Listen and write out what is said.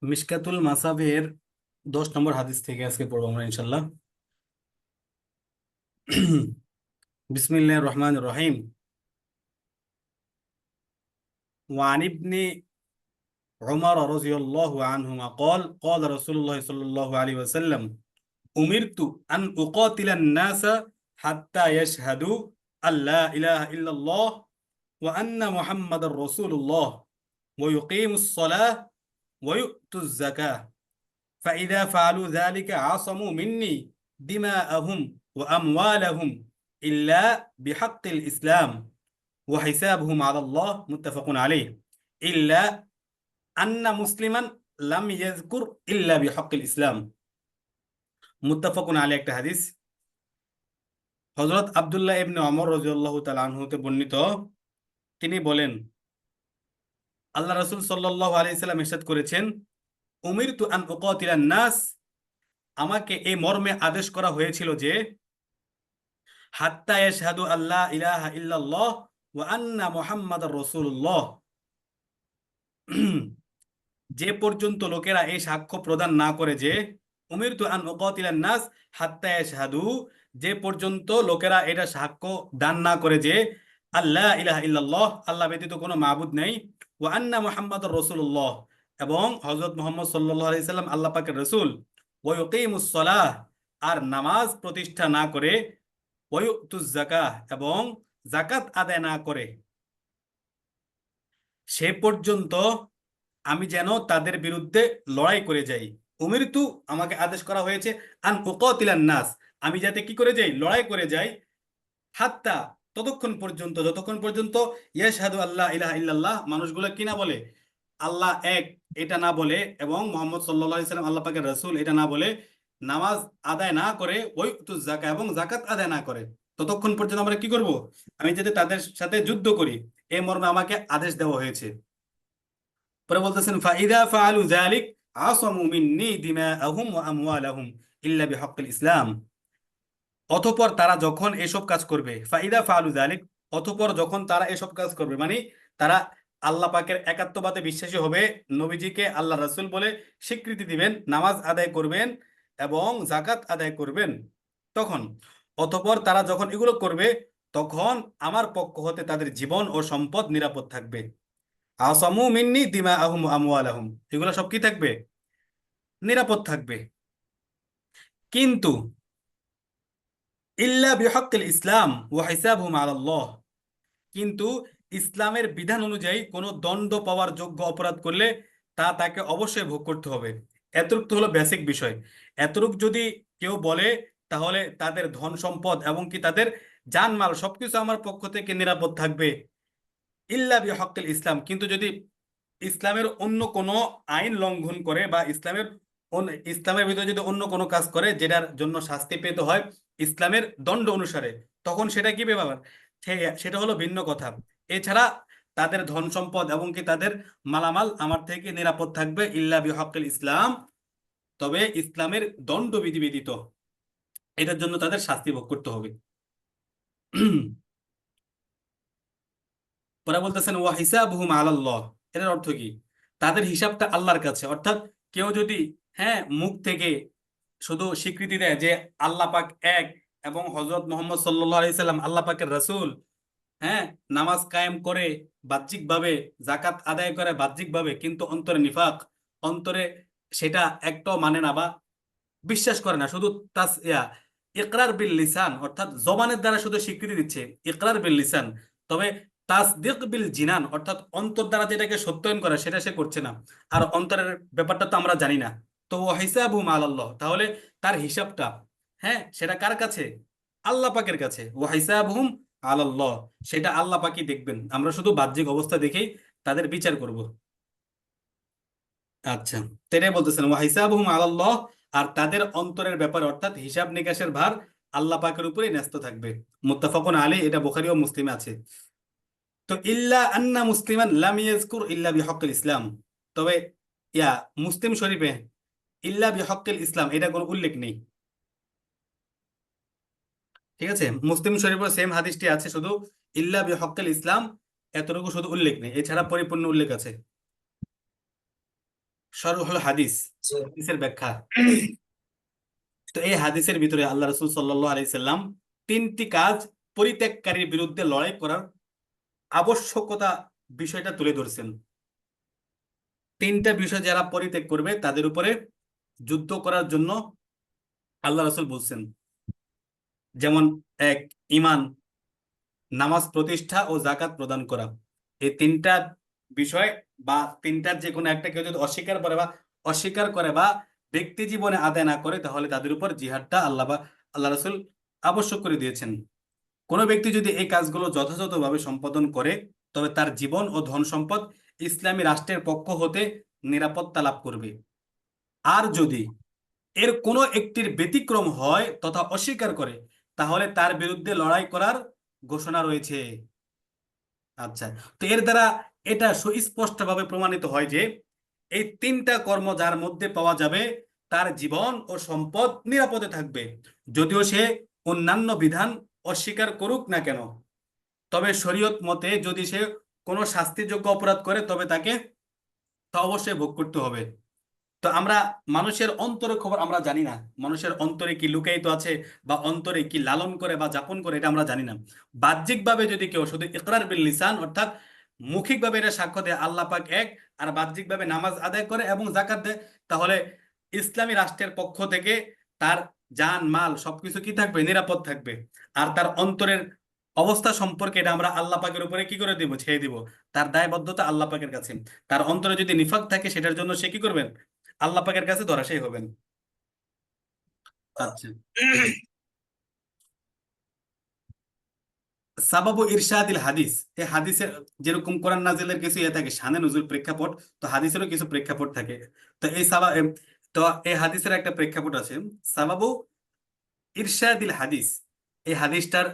মিশকাতুল মাসাবের 10 নম্বর হাদিস থেকে আজকে পড়বো আমরা ইনশাল্লাহ। বিসমিল্লাহির রহমানির রহিম। ওয়ান ইবনে উমর রাদিয়াল্লাহু আনহুমা قال قال رسول الله صلى الله عليه وسلم أمرت أن أقاتل الناس حتى يشهدوا أن لا إله إلا الله وأن محمد رسول الله ويقيموا الصلاة ويؤتوا الزكاة فإذا فعلوا ذلك عصموا مني دماءهم وأموالهم إلا بحق الإسلام وحسابهم على الله متفق عليه إلا أن مسلما لم يذكر إلا بحق الإسلام متفق عليه একটা হাদিস। হযরত আব্দুল্লাহ ইবনে ওমর রাদিয়াল্লাহু তাআলা আনহু হতে বর্ণিত, তিনি বলেন আল্লাহ রাসূল সাল্লাল্লাহু আলাইহি সাল্লাম ইরশাদ করেছেন, উমিরতু আন উকাতিলান নাস, আমাকে এই মর্মে আদেশ করা হয়েছিল যে হাত্তা ইয়াশহাদু আল্লা ইলাহা ইল্লাল্লাহ ওয়া আন্না মুহাম্মাদার রাসূলুল্লাহ, যে পর্যন্ত লোকেরা এই সাক্ষ্য প্রদান না করে যে উমিরতু আন উকাতিলান নাস হাত্তা ইয়াশহাদু, যে পর্যন্ত লোকেরা এটা সাক্ষ্য দান না করে যে আল্লাহ ইলাহা ইল্লাল্লাহ, আল্লাহ ব্যতীত কোনো মাবুদ নেই, ওয়া আন্না মুহাম্মাদুর রাসূলুল্লাহ, এবং হযরত মুহাম্মদ সাল্লাল্লাহু আলাইহি সাল্লাম আল্লাহ পাকের রাসূল, ওয়া ইউকিমুস সালাহ, আর নামাজ প্রতিষ্ঠা না করে, ওয়া ইউতুজ যাকাহ, এবং যাকাত আদায় না করে, সে পর্যন্ত আমি যেন তাদের বিরুদ্ধে লড়াই করে যাই। উমিরতু, আমাকে আদেশ করা হয়েছে, আন উকাতিলান নাস, আমি যাতে কি করে যাই, লড়াই করে যাই, হাত্তা, ততক্ষণ পর্যন্ত, যতক্ষণ পর্যন্ত ইয়াশহাদু আল্লাহ ইলাহা ইল্লাল্লাহ, মানুষগুলো কি না বলে, আল্লাহ এক এটা না বলে, এবং মুহাম্মদ সাল্লাল্লাহু আলাইহি সাল্লাম আল্লাহ পাকের রাসূল এটা না বলে, নামাজ আদায় না করে, ওই তু যাকাত, এবং যাকাত আদায় না করে, ততক্ষণ পর্যন্ত আমরা কি করব, আমি যাতে তাদের সাথে যুদ্ধ করি, এই মর্মে আমাকে আদেশ দেওয়া হয়েছে। পরে বলতেছেন ফাইদা ফাআলু যালিক আসামু মিন্নি দিমাআহুম ওয়া আমওয়ালাহুম ইল্লা বিহাক্কিল ইসলাম, অতঃপর তারা যখন এসব কাজ করবে, ফাইদা ফাআলু যালিক, অতঃপর যখন তারা এসব কাজ করবে, মানে তারা আল্লাহ পাকের একাত্মবাদে বিশ্বাসী হবে, নবীজিকে আল্লাহ রাসূল বলে স্বীকৃতি দিবেন, নামাজ আদায় করবেন এবং যাকাত আদায় করবেন, তখন, অতঃপর তারা যখন এগুলো করবে, তখন আমার পক্ষ হতে তাদের জীবন ও সম্পদ নিরাপদ থাকবে। আসামু মিন্নি দিমাআহুম ওয়া আমওয়ালাহুম, এগুলো সব কি থাকবে, নিরাপদ থাকবে। কিন্তু ইল্লা বিহাক্কিল ইসলাম ওয়া হিসাবুহুম আলাল্লাহ, কিন্তু ইসলামের বিধান অনুযায়ী কোনো দণ্ড পাওয়ার যোগ্য অপরাধ করলে তা তাকে অবশ্যই ভোগ করতে হবে। এতটুক তো হলো বেসিক বিষয়। এতটুক যদি কেউ বলে, তাহলে তাদের ধন সম্পদ এবং কি তাদের জানমাল সবকিছু আমার পক্ষ থেকে নিরাপদ থাকবে, ইল্লা বিহাক্কিল ইসলাম। কিন্তু যদি ইসলামের অন্য কোনো আইন লঙ্ঘন করে, বা ইসলামের ভিতরে যদি অন্য কোনো কাজ করে যেটার জন্য শাস্তি পেতে হয় ইসলামের দণ্ড অনুসারে, তখন সেটা কি ব্যাপার, সেটা হলো ভিন্ন কথা। এছাড়া তাদের ধন সম্পদ এবং কি তাদের মালামাল আমার থেকে নিরাপদ থাকবে, ইল্লা বিহাক্কিল ইসলাম, তবে ইসলামের দণ্ড বিধি ব্যতীত, এটার জন্য তাদের শাস্তি ভোগ করতে হবে। ওরা বলতেছেন ওয়া হিসাবুহুম আলাল্লাহ, এটার অর্থ কি, তাদের হিসাবটা আল্লাহর কাছে। অর্থাৎ কেউ যদি, হ্যাঁ, মুখ থেকে শুধু স্বীকৃতি দেয় যে আল্লাহ পাক এক এবং হযরত মুহাম্মদ সাল্লাল্লাহু আলাইহি সাল্লাম আল্লাহ পাকের রাসূল, হ্যাঁ, নামাজ কায়েম করে বাহ্যিকভাবে, যাকাত আদায় করে বাহ্যিকভাবে, কিন্তু অন্তরে নিফাক, অন্তরে সেটা একটাও মানে না বা বিশ্বাস করে না, শুধু তাস ইকরার বিল লিসান, অর্থাৎ জবানের দ্বারা শুধু স্বীকৃতি দিচ্ছে, ইকরার বিল লিসান, তবে তাসদিক বিল জিনান, অর্থাৎ অন্তর দ্বারা যেটাকে সত্যায়ন করে সেটা সে করছে না। আর অন্তরের ব্যাপারটা তো আমরা জানি না। তো হিসাবুহুম আলাল্লাহ, তাহলে তার হিসাবটা, হ্যাঁ, সেটা কার কাছে, আল্লাহ পাকের কাছে। হিসাবুহুম আলাল্লাহ, সেটা আল্লাহ পাকই দেখবেন, আমরা শুধু বাহ্যিক অবস্থা দেখেই তাদের বিচার করব। আচ্ছা, তো এটাই বলতেছেন হিসাবুহুম আলাল্লাহ, আর তাদের অন্তরের ব্যাপারে, অর্থাৎ হিসাব নিকাশের ভার আল্লাহ পাকের উপরেই ন্যস্ত থাকবে। মুত্তাফাকুন আলাইহি, এটা বুখারী ও মুসলিমে আছে। তো ইল্লা আন্না মুসলিমান লাম ইয়াজকুর ইল্লা বিহক্কিল ইসলাম, তবে মুসলিম শরীফে ইল্লা বিহক্কিল ইসলাম এটা কোনো উল্লেখ নেই। ঠিক আছে, মুসলিম শরীফের সেম হাদিসটি আছে, শুধু ইল্লা বিহক্কিল ইসলাম এতটুকু শুধু উল্লেখ নেই, এছাড়া পরিপূর্ণ উল্লেখ আছে। শরহুল হাদিস, হাদিসের ব্যাখ্যা। তো এই হাদিসের ভিতরে আল্লাহ রাসূল সাল্লাল্লাহু আলাইহি সাল্লাম তিনটি কাজ পরিত্যাগকারীর বিরুদ্ধে লড়াই করার আবশ্যকতা বিষয়টা তুলে ধরছেন। তিনটা বিষয় যারা পরিত্যাগ করবে তাদের উপরে যুদ্ধ করার জন্য আল্লাহ রাসূল বলছেন। যেমন এক, ঈমান, নামাজ প্রতিষ্ঠা ও যাকাত প্রদান করা। এই তিনটা বিষয় বা তিনটার যে কোনো একটা কেউ যদি অস্বীকার করে বা ব্যক্তি জীবনে আদায় না করে, তাহলে তাদের উপর জিহাদটা আল্লাহ রাসূল আবশ্যক করে দিয়েছেন। কোনো ব্যক্তি যদি এই কাজগুলো যথাযথভাবে সম্পাদন করে, তবে তার জীবন ও ধন সম্পদ ইসলামী রাষ্ট্রের পক্ষ হতে নিরাপত্তা লাভ করবে। আর যদি এর কোনো একটির ব্যতিক্রম হয় তথা অস্বীকার করে, তাহলে তার বিরুদ্ধে লড়াই করার ঘোষণা রয়েছে। আচ্ছা, তো এর দ্বারা এটা সুস্পষ্টভাবে প্রমাণিত হয় যে এই তিনটা কর্ম যার মধ্যে পাওয়া যাবে, তার জীবন ও সম্পদ নিরাপদে থাকবে, যদিও সে অন্যান্য বিধান অস্বীকার করুক না কেন। তবে শরীয়ত মতে যদি সে কোনো শাস্তিযোগ্য অপরাধ করে, তবে তাকে তা অবশ্যই ভোগ করতে হবে। তো আমরা মানুষের অন্তরের খবর আমরা জানি না, মানুষের অন্তরে কি লুকায়িত আছে বা অন্তরে কি লালন করে বা যাপন করে, এটা আমরা জানি না। বাহ্যিকভাবে যদি কেউ শুধু ইকরার বিল লিসান, অর্থাৎ মৌখিকভাবে এটা সাক্ষ্য দেয় আল্লাহ পাক এক, আর বাহ্যিকভাবে নামাজ আদায় করে এবং যাকাত দেয়, তাহলে ইসলামী রাষ্ট্রের পক্ষ থেকে তার জান মাল সবকিছু কি থাকবে, নিরাপদ থাকবে। আর তার অন্তরের অবস্থা সম্পর্কে এটা আমরা আল্লাহ পাকের উপরে কি করে দিব, ছেড়ে দিব। তার দায়বদ্ধতা আল্লাহ পাকের কাছে। তার অন্তরে যদি নিফাক থাকে, সেটার জন্য সে কি করবেন, আল্লাহ পাকের কাছে ধরাশায়ী হবেন। আচ্ছা, সাবাবু ইরশাদিল হাদিস, এই হাদিসের যেরকম কোরআন নাজিলের কিছু ইয়ে থাকে শানে নুজুল প্রেক্ষাপট, তো হাদিসেরও কিছু প্রেক্ষাপট থাকে। তো তো এই হাদিসের একটা প্রেক্ষাপট আছে, সাবাবু ইরশাদিল হাদিস। এই হাদিসটার